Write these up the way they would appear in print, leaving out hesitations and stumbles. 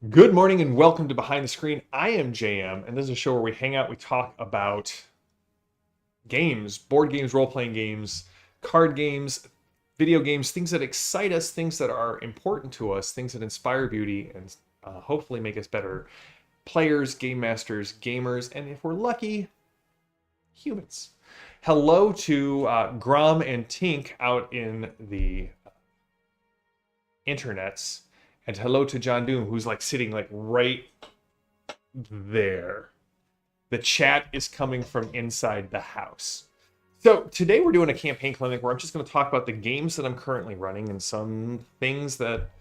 Good morning and welcome to Behind the Screen. I am JM, and this is a show where we hang out, we talk about games, board games, role-playing games, card games, video games, things that excite us, things that are important to us, things that inspire beauty and hopefully make us better players, game masters, gamers, and if we're lucky, humans. Hello to Grom and Tink out in the internets, and hello to John Doom, who's like sitting like right there. The chat is coming from inside the house. So today we're doing a campaign clinic where I'm just going to talk about the games that I'm currently running and some things that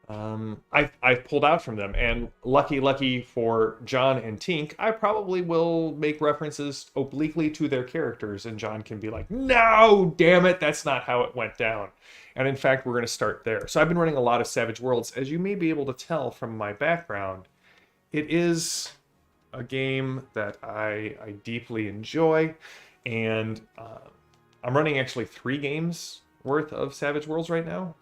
I've pulled out from them. And lucky for John and Tink, I probably will make references obliquely to their characters, and John can be like, "No, damn it, that's not how it went down." And in fact, we're going to start there. So I've been running a lot of Savage Worlds, as you may be able to tell from my background. It is a game that I deeply enjoy, and I'm running actually 3 games worth of Savage Worlds right now.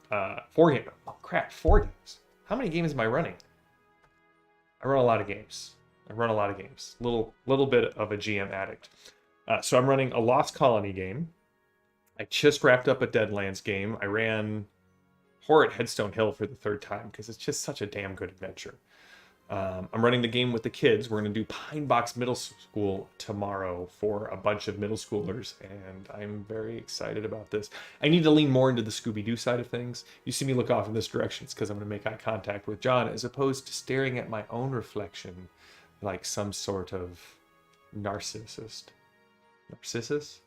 4 games. Oh crap, 4 games. How many games am I running? I run a lot of games. Little bit of a GM addict. So I'm running a Lost Colony game. I just wrapped up a Deadlands game. I ran Horror at Headstone Hill for the 3rd time because it's just such a damn good adventure. I'm running the game with the kids. We're going to do Pine Box Middle School tomorrow for a bunch of middle schoolers, and I'm very excited about this. I need to lean more into the Scooby-Doo side of things. You see me look off in this direction, it's because I'm going to make eye contact with John, as opposed to staring at my own reflection like some sort of narcissist. Narcissus?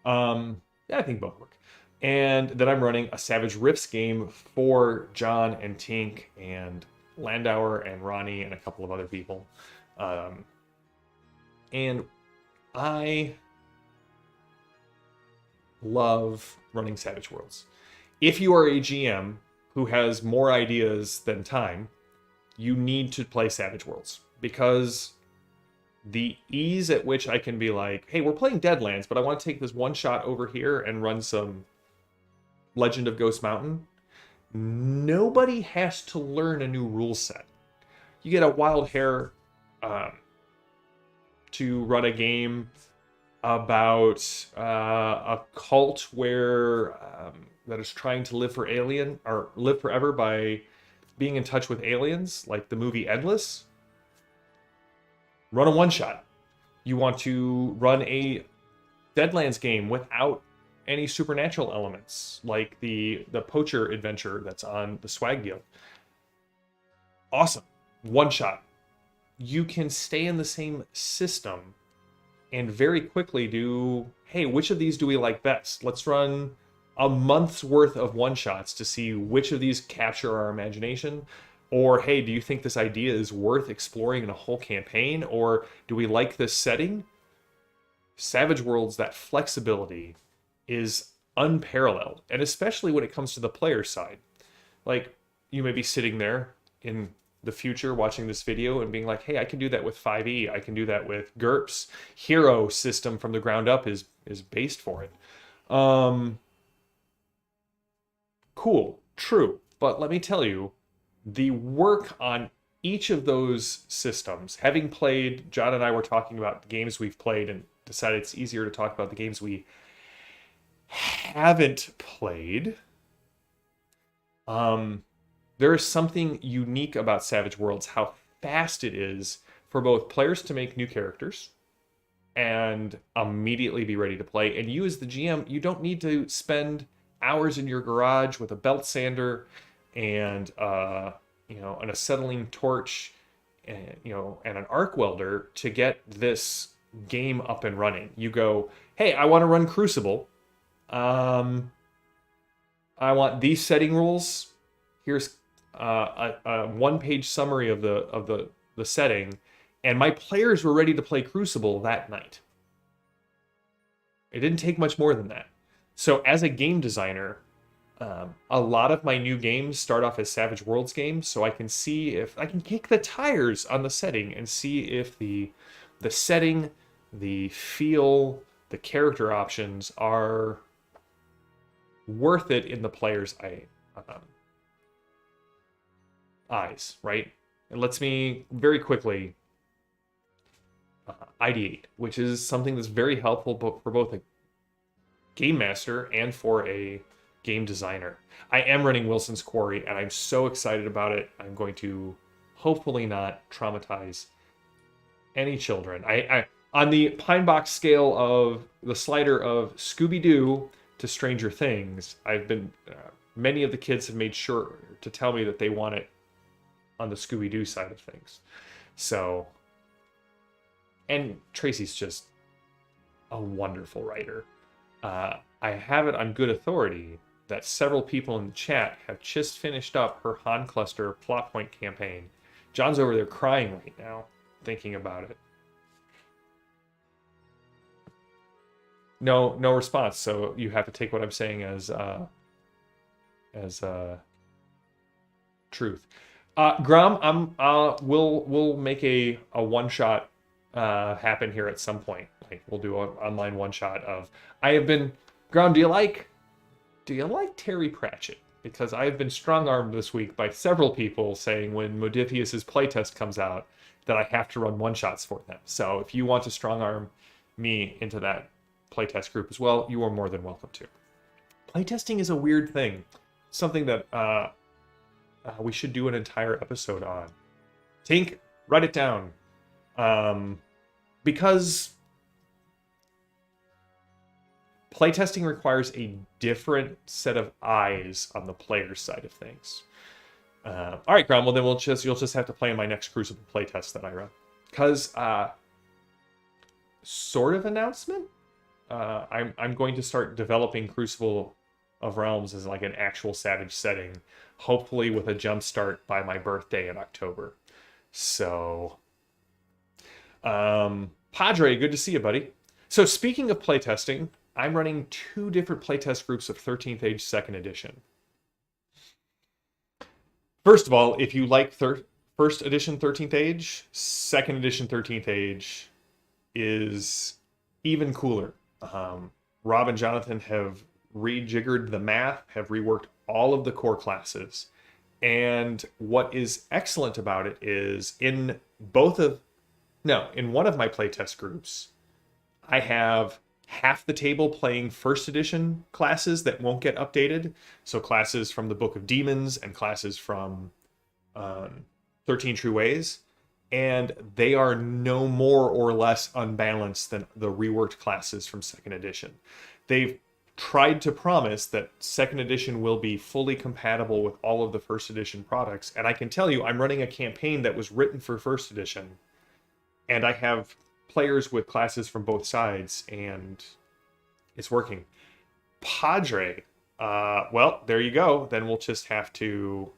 Yeah, I think both work. And then I'm running a Savage Rifts game for John and Tink and Landauer and Ronnie and a couple of other people. And I love running Savage Worlds. If you are a GM who has more ideas than time, you need to play Savage Worlds, because the ease at which I can be like, hey, we're playing Deadlands, but I want to take this one shot over here and run some Legend of Ghost Mountain. Nobody has to learn a new rule set. You get a wild hair to run a game about a cult where that is trying to live forever by being in touch with aliens, like the movie Endless. Run a one-shot. You want to run a Deadlands game without any supernatural elements, like the poacher adventure that's on the swag deal. Awesome. One shot. You can stay in the same system and very quickly do, hey, which of these do we like best? Let's run a month's worth of one shots to see which of these capture our imagination. Or, hey, do you think this idea is worth exploring in a whole campaign? Or do we like this setting? Savage Worlds, that flexibility is unparalleled, and especially when it comes to the player side. Like, you may be sitting there in the future watching this video and being like, hey, I can do that with 5e, I can do that with GURPS. Hero system from the ground up is based for it. Cool, true, but let me tell you, the work on each of those systems, having played, John and I were talking about the games we've played and decided it's easier to talk about the games we haven't played. There is something unique about Savage Worlds, how fast it is for both players to make new characters and immediately be ready to play. And you as the GM, you don't need to spend hours in your garage with a belt sander and an acetylene torch and and an arc welder to get this game up and running. You go, hey, I want to run Crucible. I want these setting rules. Here's a one-page summary of the setting, and my players were ready to play Crucible that night. It didn't take much more than that. So as a game designer, a lot of my new games start off as Savage Worlds games, so I can see if I can kick the tires on the setting and see if the setting, the feel, the character options are worth it in the player's eyes, right? it lets me very quickly ideate, which is something that's very helpful for both a game master and for a game designer. I am running Wilson's Quarry, and I'm so excited about it. I'm going to hopefully not traumatize any children. I on the pine box scale of the slider of Scooby-Doo to Stranger Things, I've been many of the kids have made sure to tell me that they want it on the Scooby-Doo side of things. So, and Tracy's just a wonderful writer. I have it on good authority that several people in the chat have just finished up her Han Cluster plot point campaign. John's over there crying right now, thinking about it. No response. So you have to take what I'm saying as truth. Grom, we'll make a one shot happen here at some point. Like we'll do an online one shot of. Grom, do you like Terry Pratchett? Because I have been strong armed this week by several people saying when Modifius's playtest comes out that I have to run one shots for them. So if you want to strong arm me into that playtest group as well, you are more than welcome to. Playtesting is a weird thing. Something that we should do an entire episode on. Tink, write it down. Because playtesting requires a different set of eyes on the player's side of things. All right, Grom, well then you'll just have to play in my next Crucible playtest that I run. Because sort of announcement. I'm going to start developing Crucible of Realms as like an actual Savage setting, hopefully with a jump start by my birthday in October. So, Padre, good to see you, buddy. So speaking of playtesting, I'm running 2 different playtest groups of 13th Age 2nd Edition. First of all, if you like first edition 13th Age, 2nd edition 13th Age is even cooler. Rob and Jonathan have rejiggered the math, have reworked all of the core classes. And what is excellent about it is in one of my playtest groups, I have half the table playing first edition classes that won't get updated. So classes from the Book of Demons and classes from 13 True Ways. And they are no more or less unbalanced than the reworked classes from 2nd edition. They've tried to promise that 2nd edition will be fully compatible with all of the 1st edition products. And I can tell you, I'm running a campaign that was written for 1st edition. And I have players with classes from both sides, and it's working. Padre, well, there you go. Then we'll just have to...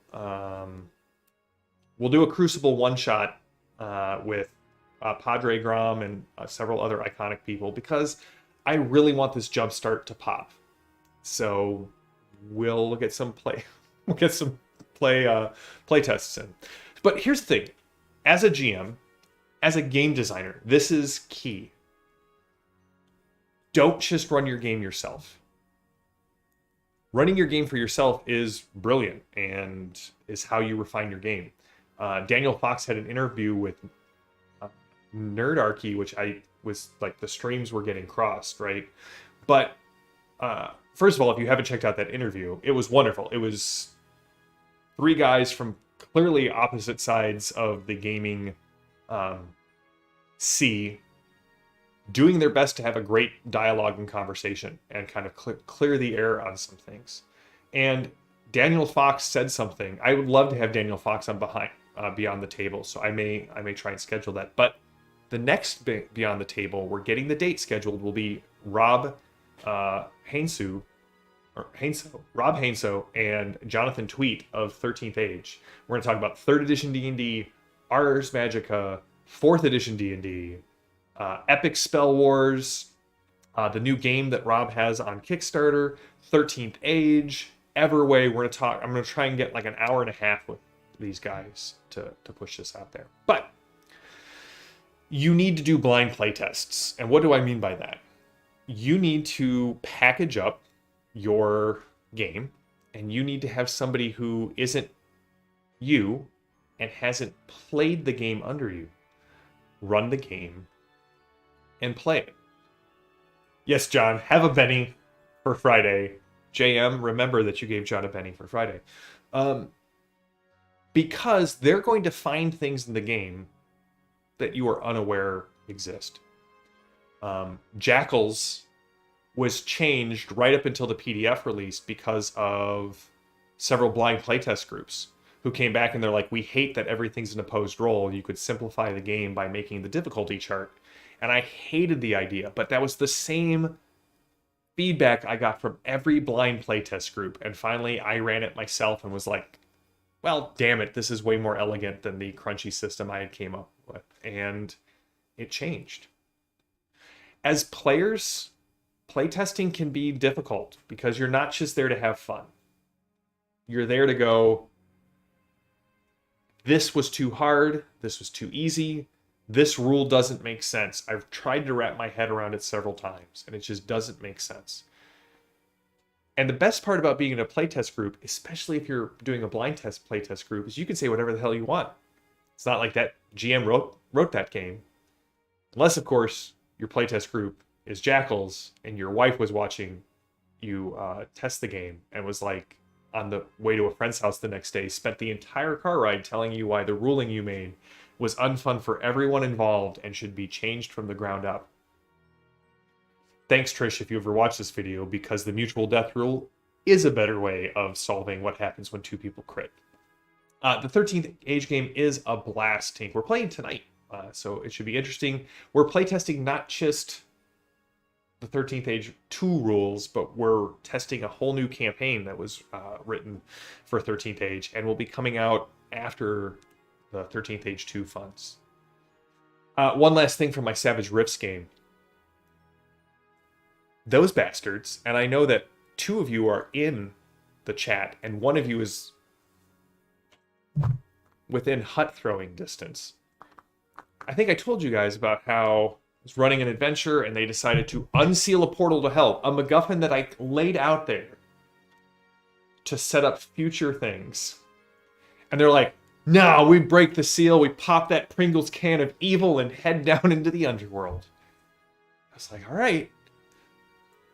we'll do a Crucible one-shot with Padre Grom and several other iconic people because I really want this jump start to pop. So we'll get some play tests in. But here's the thing: as a GM, as a game designer, this is key. Don't just run your game yourself. Running your game for yourself is brilliant and is how you refine your game. Daniel Fox had an interview with Nerdarchy, which I was like, the streams were getting crossed, right? But first of all, if you haven't checked out that interview, it was wonderful. It was 3 guys from clearly opposite sides of the gaming sea doing their best to have a great dialogue and conversation and kind of clear the air on some things. And Daniel Fox said something. I would love to have Daniel Fox on Beyond the Table, so I may try and schedule that. But the next Beyond the Table, we're getting the date scheduled, will be Rob Hainsou and Jonathan Tweet of 13th Age. We're going to talk about 3rd edition D&D, Ars Magica, 4th edition D&D, Epic Spell Wars, the new game that Rob has on Kickstarter, 13th Age, Everway. I'm going to try and get like an hour and a half with these guys to push this out there. But you need to do blind playtests. And what do I mean by that? You need to package up your game, and you need to have somebody who isn't you and hasn't played the game under you, run the game and play it. Yes, John, have a Benny for Friday. JM, remember that you gave John a Benny for Friday. Because they're going to find things in the game that you are unaware exist. Jackals was changed right up until the PDF release because of several blind playtest groups who came back and they're like, we hate that everything's an opposed roll. You could simplify the game by making the difficulty chart. And I hated the idea, but that was the same feedback I got from every blind playtest group. And finally, I ran it myself and was like, well, damn it, this is way more elegant than the crunchy system I had came up with. And it changed. As players, playtesting can be difficult because you're not just there to have fun. You're there to go, this was too hard, this was too easy, this rule doesn't make sense. I've tried to wrap my head around it several times, and it just doesn't make sense. And the best part about being in a playtest group, especially if you're doing a blind test playtest group, is you can say whatever the hell you want. It's not like that GM wrote that game. Unless, of course, your playtest group is Jackals, and your wife was watching you test the game and was like, on the way to a friend's house the next day, spent the entire car ride telling you why the ruling you made was unfun for everyone involved and should be changed from the ground up. Thanks, Trish, if you ever watched this video, because the mutual death rule is a better way of solving what happens when two people crit. The 13th Age game is a blast, Tink. We're playing tonight, so it should be interesting. We're playtesting not just the 13th Age 2 rules, but we're testing a whole new campaign that was written for 13th Age and will be coming out after the 13th Age 2 funds. One last thing from my Savage Rifts game. Those bastards, and I know that two of you are in the chat, and one of you is within hut throwing distance. I think I told you guys about how I was running an adventure and they decided to unseal a portal to hell, a MacGuffin that I laid out there to set up future things. And they're like, no, we break the seal, we pop that Pringles can of evil and head down into the underworld. I was like, all right.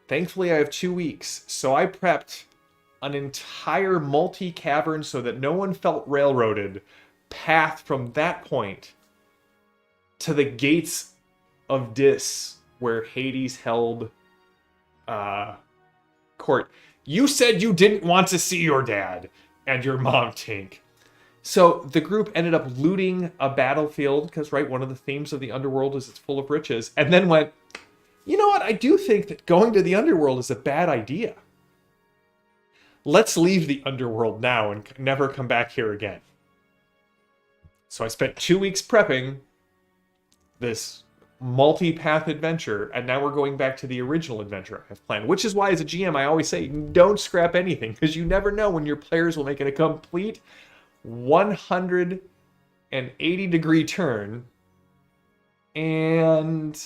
Thankfully, I have 2 weeks, so I prepped an entire multi-cavern so that no one felt railroaded path from that point to the gates of Dis, where Hades held court. You said you didn't want to see your dad and your mom, Tink. So the group ended up looting a battlefield, because, right, one of the themes of the underworld is it's full of riches, and then went, you know what, I do think that going to the underworld is a bad idea. Let's leave the underworld now and never come back here again. So I spent 2 weeks prepping this multi-path adventure, and now we're going back to the original adventure I've planned, which is why as a GM I always say don't scrap anything, because you never know when your players will make it a complete 180-degree turn and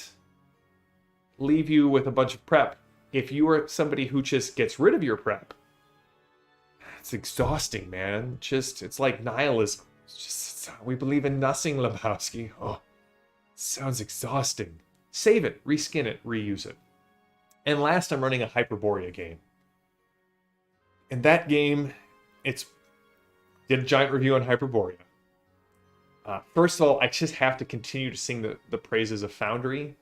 leave you with a bunch of prep. If you are somebody who just gets rid of your prep, it's exhausting, man. It's like nihilism. We believe in nothing, Lebowski. Oh, sounds exhausting. Save it, reskin it, reuse it. And last, I'm running a Hyperborea game. In that game, did a giant review on Hyperborea. First of all, I just have to continue to sing the praises of Foundry.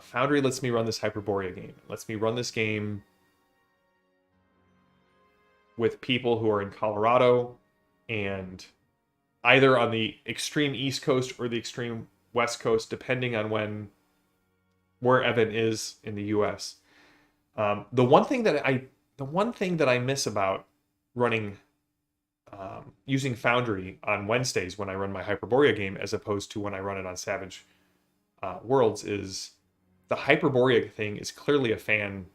Foundry lets me run this Hyperborea game. It lets me run this game with people who are in Colorado and either on the extreme East Coast or the extreme West Coast, depending on where Evan is in the U.S. The one thing that I miss about running using Foundry on Wednesdays when I run my Hyperborea game, as opposed to when I run it on Savage Worlds, is the Hyperborea thing is clearly a fan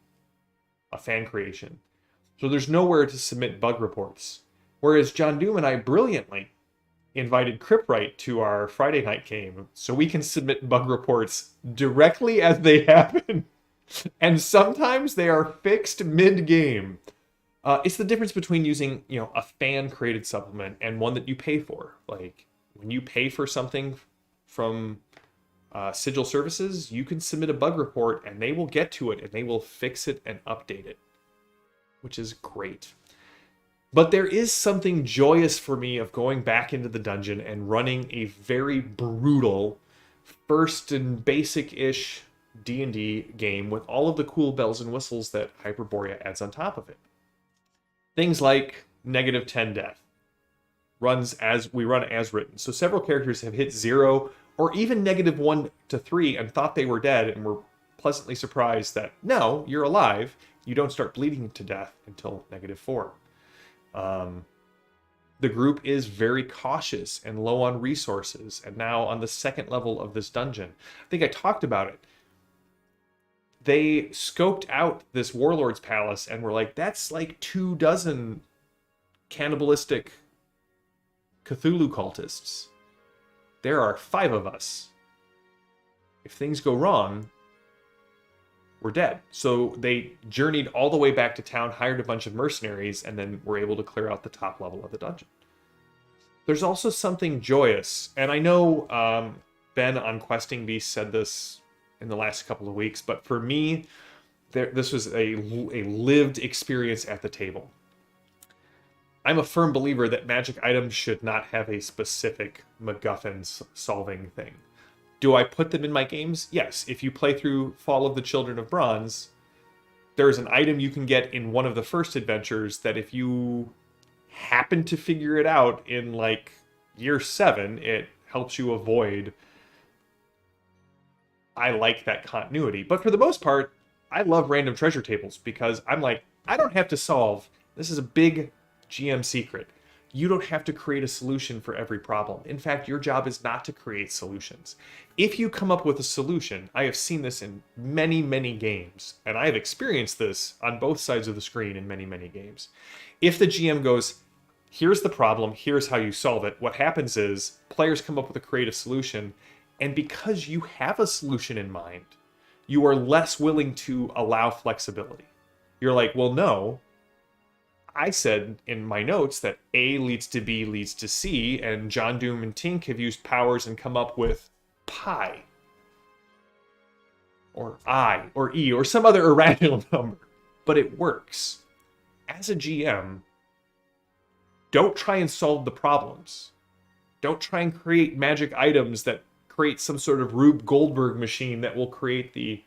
creation. So there's nowhere to submit bug reports. Whereas John Doom and I brilliantly invited Cripwright to our Friday night game so we can submit bug reports directly as they happen. And sometimes they are fixed mid-game. It's the difference between using, a fan-created supplement and one that you pay for. Like, when you pay for something from Sigil Services, you can submit a bug report and they will get to it and they will fix it and update it, which is great. But there is something joyous for me of going back into the dungeon and running a very brutal, first and basic-ish D&D game with all of the cool bells and whistles that Hyperborea adds on top of it. Things like -10 death. We run as written. So several characters have hit 0 or even -1 to 3 and thought they were dead and were pleasantly surprised that, no, you're alive. You don't start bleeding to death until -4. The group is very cautious and low on resources, and now on the second level of this dungeon. I think I talked about it. They scoped out this warlord's palace and were like, that's like 24 cannibalistic Cthulhu cultists. There are 5 of us. If things go wrong, we're dead. So they journeyed all the way back to town, hired a bunch of mercenaries, and then were able to clear out the top level of the dungeon. There's also something joyous, and I know Ben on Questing Beast said this in the last couple of weeks, but for me, this was a lived experience at the table. I'm a firm believer that magic items should not have a specific MacGuffin-solving thing. Do I put them in my games? Yes. If you play through Fall of the Children of Bronze, there's an item you can get in one of the first adventures that if you happen to figure it out in like year 7, it helps you avoid. I like that continuity. But for the most part, I love random treasure tables because I'm like, I don't have to solve. This is a big GM secret. You don't have to create a solution for every problem. In fact, your job is not to create solutions. If you come up with a solution, I have seen this in many, many games, and I have experienced this on both sides of the screen in many, many games. If the GM goes, here's the problem, here's how you solve it, what happens is players come up with a creative solution, and because you have a solution in mind, you are less willing to allow flexibility. You're like, well, no, I said in my notes that A leads to B leads to C, and John Doom and Tink have used powers and come up with pi, or I, or E, or some other irrational number. But it works. As a GM, don't try and solve the problems. Don't try and create magic items that create some sort of Rube Goldberg machine that will create the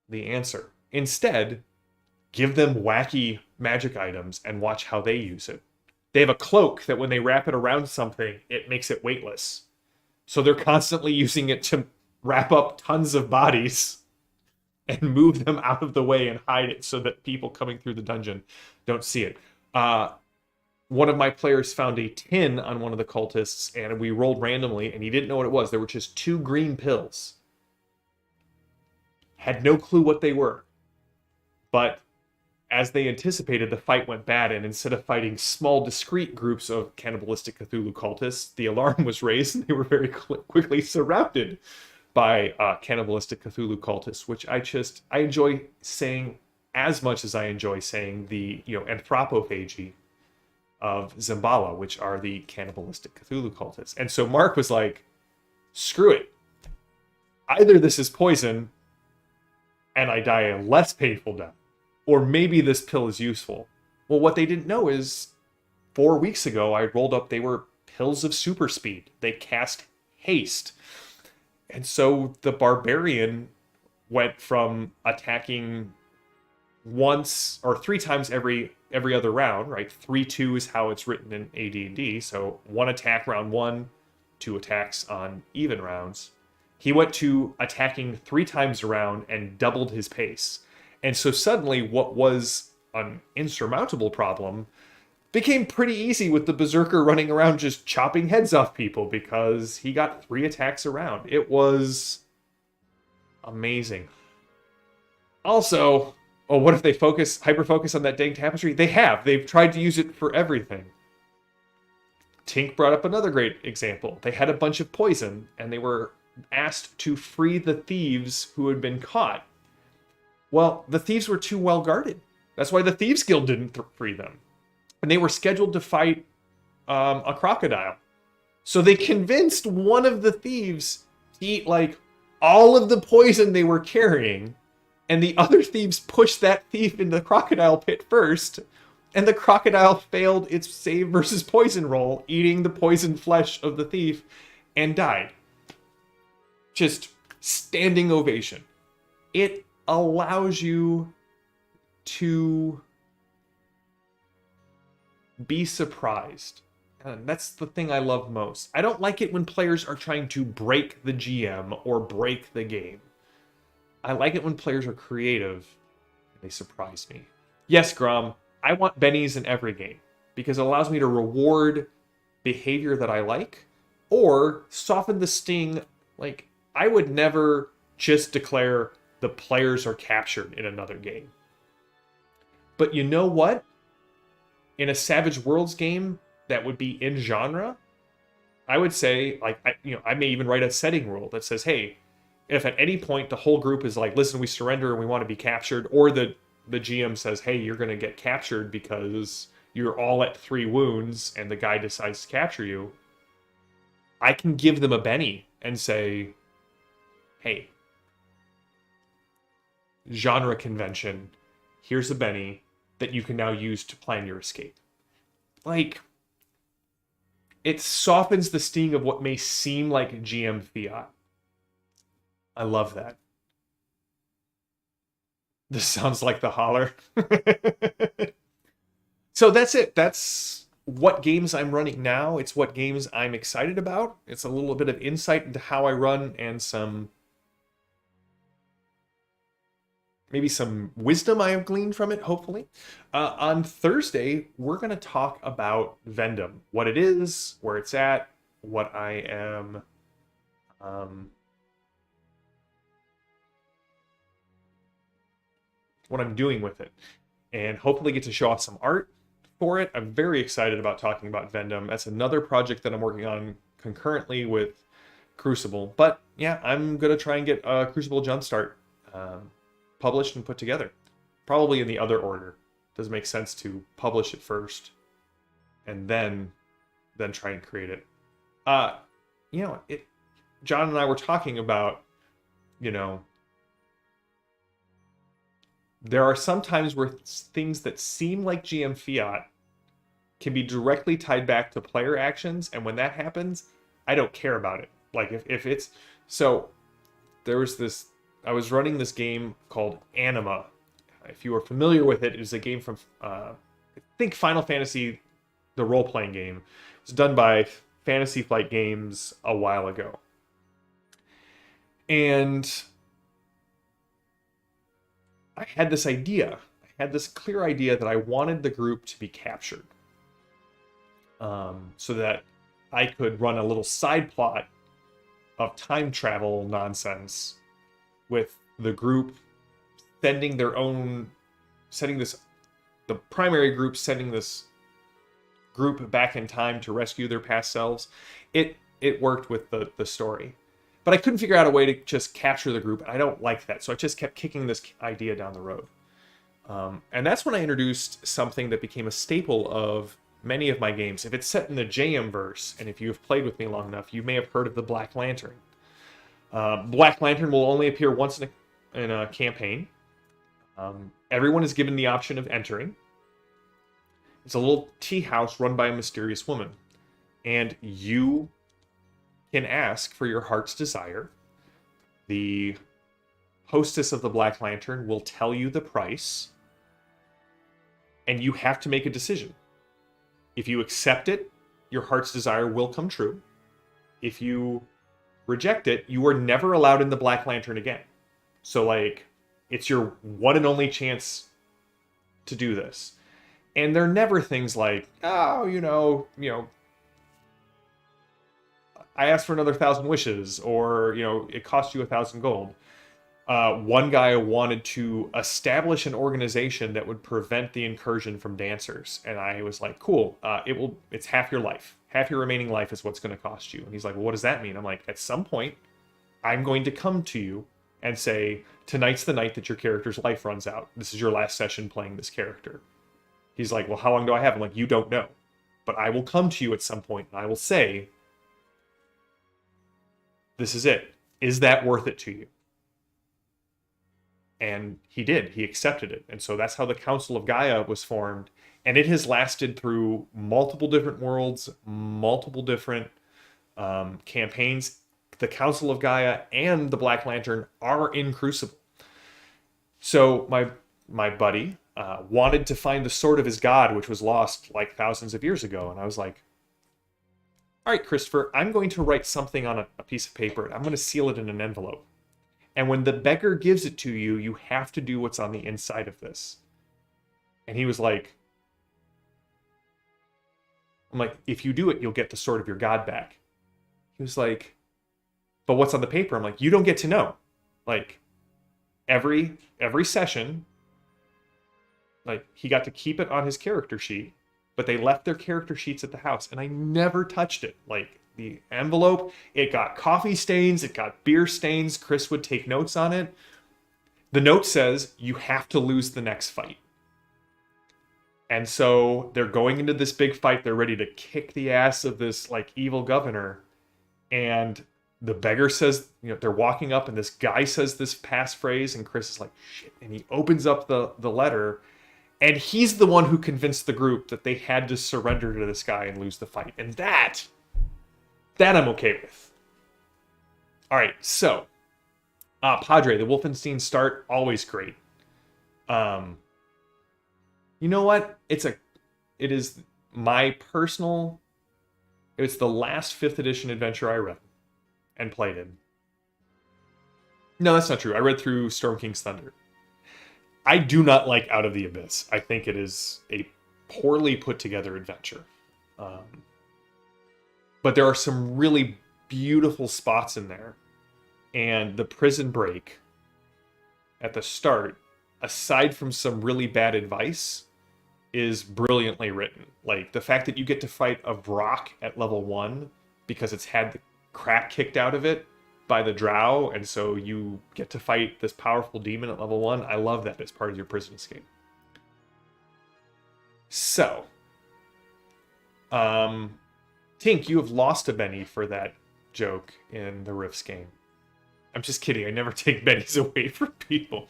answer. Instead, give them wacky magic items and watch how they use it. They have a cloak that when they wrap it around something, it makes it weightless. So they're constantly using it to wrap up tons of bodies and move them out of the way and hide it so that people coming through the dungeon don't see it. One of my players found a tin on one of the cultists, and we rolled randomly, and he didn't know what it was. There were just 2 green pills. Had no clue what they were. But as they anticipated, the fight went bad, and instead of fighting small, discrete groups of cannibalistic Cthulhu cultists, the alarm was raised, and they were very quickly surrounded by cannibalistic Cthulhu cultists, which I enjoy saying as much as I enjoy saying the anthropophagy of Zimbala, which are the cannibalistic Cthulhu cultists. And so Mark was like, screw it. Either this is poison, and I die a less painful death, or maybe this pill is useful. Well, what they didn't know is 4 weeks ago, I rolled up, they were pills of super speed. They cast haste. And so the barbarian went from attacking once or 3 times every other round, right? 3-2 is how it's written in AD&D. So 1 attack round 1, 2 attacks on even rounds. He went to attacking 3 times a round and doubled his pace. And so suddenly what was an insurmountable problem became pretty easy with the Berserker running around just chopping heads off people because he got 3 attacks a round. It was amazing. Also, what if they hyper-focus on that dang tapestry? They have. They've tried to use it for everything. Tink brought up another great example. They had a bunch of poison, and they were asked to free the thieves who had been caught. Well, the thieves were too well guarded. That's why the Thieves Guild didn't free them. And they were scheduled to fight a crocodile. So they convinced one of the thieves to eat like all of the poison they were carrying, and the other thieves pushed that thief into the crocodile pit first, and the crocodile failed its save versus poison roll, eating the poisoned flesh of the thief, and died. Just standing ovation. It allows you to be surprised. And that's the thing I love most. I don't like it when players are trying to break the GM or break the game. I like it when players are creative and they surprise me. Yes, Grom, I want bennies in every game because it allows me to reward behavior that I like or soften the sting. Like, I would never just declare the players are captured in another game. But you know what? In a Savage Worlds game that would be in genre, I would say, like, I may even write a setting rule that says, hey, if at any point the whole group is like, listen, we surrender and we want to be captured, or the GM says, hey, you're going to get captured because you're all at 3 wounds and the guy decides to capture you, I can give them a Benny and say, hey, genre convention, here's a Benny that you can now use to plan your escape. Like, it softens the sting of what may seem like GM fiat. I love that. This sounds like the holler. So that's it. That's what games I'm running now. It's what games I'm excited about. It's a little bit of insight into how I run and maybe some wisdom I have gleaned from it, hopefully. On Thursday, we're going to talk about Vendom. What it is, where it's at, what I am... what I'm doing with it. And hopefully get to show off some art for it. I'm very excited about talking about Vendom. That's another project that I'm working on concurrently with Crucible. But yeah, I'm going to try and get Crucible Jumpstart published and put together. Probably in the other order. Does it make sense to publish it first and then try and create it? John and I were talking about, there are some times where things that seem like GM fiat can be directly tied back to player actions, and when that happens, I don't care about it. Like, if it's... So, there was this... I was running this game called Anima. If you are familiar with it, it is a game from, I think, Final Fantasy, the role-playing game. It was done by Fantasy Flight Games a while ago. And I had this idea. I had this clear idea that I wanted the group to be captured. So that I could run a little side plot of time travel nonsense with the group sending the primary group sending this group back in time to rescue their past selves. It worked with the story. But I couldn't figure out a way to just capture the group. I don't like that. So I just kept kicking this idea down the road. And that's when I introduced something that became a staple of many of my games. If it's set in the JM verse, and if you have played with me long enough, you may have heard of the Black Lantern. Black Lantern will only appear once in a campaign. Everyone is given the option of entering. It's a little tea house run by a mysterious woman. And you can ask for your heart's desire. The hostess of the Black Lantern will tell you the price. And you have to make a decision. If you accept it, your heart's desire will come true. If you reject it, you are never allowed in the Black Lantern again. So, like, it's your one and only chance to do this. And they're never things like, oh, I asked for another 1,000 wishes, or, it cost you 1,000 gold. One guy wanted to establish an organization that would prevent the incursion from dancers. And I was like, cool, it's half your life. Half your remaining life is what's going to cost you. And he's like, well, what does that mean? I'm like, at some point, I'm going to come to you and say, tonight's the night that your character's life runs out. This is your last session playing this character. He's like, well, how long do I have? I'm like, you don't know. But I will come to you at some point and I will say, this is it. Is that worth it to you? And he did. He accepted it. And so that's how the Council of Gaia was formed. And it has lasted through multiple different worlds, multiple different campaigns. The Council of Gaia and the Black Lantern are in Crucible. So my buddy wanted to find the sword of his god, which was lost like thousands of years ago. And I was like, all right, Christopher, I'm going to write something on a piece of paper. I'm going to seal it in an envelope. And when the beggar gives it to you, you have to do what's on the inside of this. And he was like, I'm like, if you do it, you'll get the sword of your god back. He was like, but what's on the paper? I'm like, you don't get to know. Like, every session, like, he got to keep it on his character sheet, but they left their character sheets at the house, and I never touched it. Like, the envelope, it got coffee stains, it got beer stains. Chris would take notes on it. The note says, you have to lose the next fight. And so they're going into this big fight. They're ready to kick the ass of this like evil governor. And the beggar says, they're walking up and this guy says this passphrase and Chris is like, shit. And he opens up the letter and he's the one who convinced the group that they had to surrender to this guy and lose the fight. And that I'm okay with. All right. So Padre, the Wolfenstein start, always great. You know what? It is my personal, it's the last 5th edition adventure I read and played in. No, that's not true. I read through Storm King's Thunder. I do not like Out of the Abyss. I think it is a poorly put together adventure. But there are some really beautiful spots in there. And the prison break at the start, aside from some really bad advice, is brilliantly written. Like, the fact that you get to fight a Vrock at level 1 because it's had the crap kicked out of it by the Drow, and so you get to fight this powerful demon at level 1. I love that as part of your prison escape. So, Tink, you have lost a Benny for that joke in the Rifts game. I'm just kidding. I never take Bennies away from people.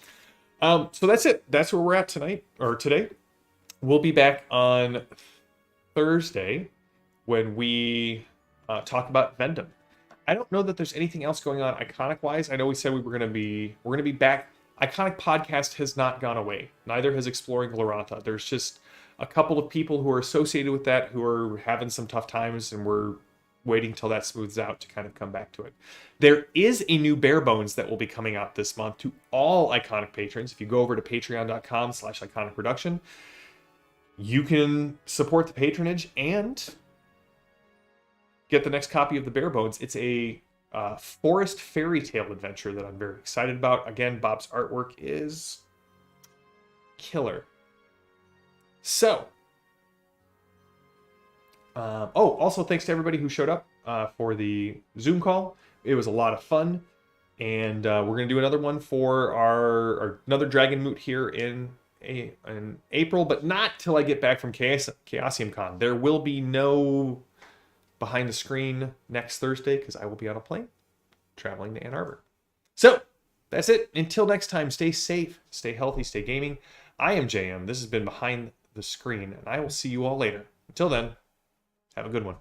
So that's it. That's where we're at tonight, or today. We'll be back on Thursday when we talk about Vendom. I don't know that there's anything else going on Iconic-wise. I know we said we're gonna be back. Iconic Podcast has not gone away. Neither has Exploring Glorantha. There's just a couple of people who are associated with that who are having some tough times, and we're waiting till that smooths out to kind of come back to it. There is a new Bare Bones that will be coming out this month to all Iconic patrons. If you go over to patreon.com/iconicproduction, you can support the patronage and get the next copy of the Bare Bones. It's a forest fairy tale adventure that I'm very excited about. Again, Bob's artwork is killer. So, also thanks to everybody who showed up for the Zoom call. It was a lot of fun, and we're gonna do another one for our another Dragon Moot here in April, but not till I get back from Chaosium Con. There will be no behind the screen next Thursday because I will be on a plane traveling to Ann Arbor. So that's it. Until next time, stay safe, stay healthy, stay gaming. I am JM. This has been Behind the Screen, and I will see you all later. Until then, have a good one.